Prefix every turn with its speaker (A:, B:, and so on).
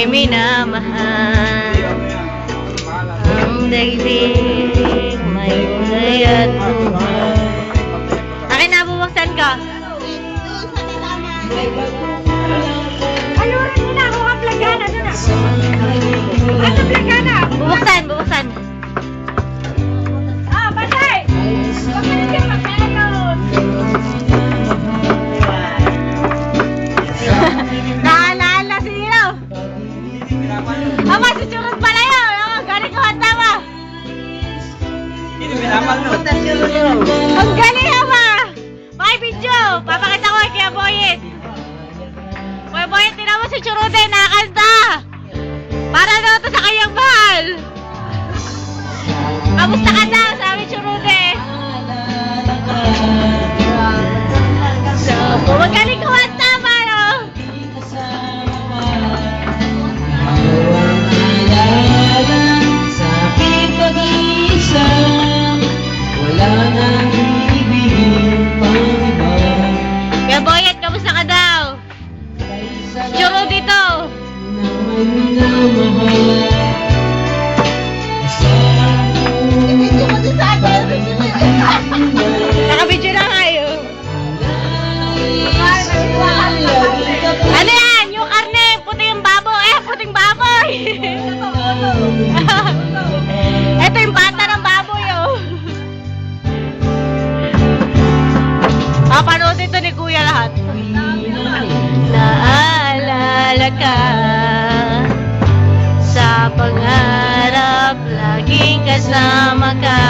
A: minamahal. Ang daigdig may kulay at buhay. Akin na, bubuksan ko.
B: Ano rin nila? Ako ang plagana. Ano na? Ano plagana?
A: Bubuksan, bubuksan.
B: Ah, batay! Huwag ka rin kayo magkakaroon.
A: Naalala si Nilo. Ama, si Churros pala yun. Ama, galing ko ang tama. Ang galing, Ama. May video. Papakita ko kay Kuya Boyet. Kuya Boyet, tinan mo si Churros din. Nakakanta. Para daw ito sa kanyang mahal. Kamusta ka daw? Sabi Churros din. Magaling ko ang tama, no?
C: Sa aking pag-iisa, wala nang ibigin pang iba.
A: Kuya Boyet, kamusta ka daw? Churros dito.
C: Na may minamahal.
A: Nakabidyo na kayo. Ano yan? Yung karne, puti yung baboy. Puting baboy. Ito yung bata ng baboy, oh. Papanood ito ni Kuya lahat. Naalala ka sa pangarap, laging kasama ka.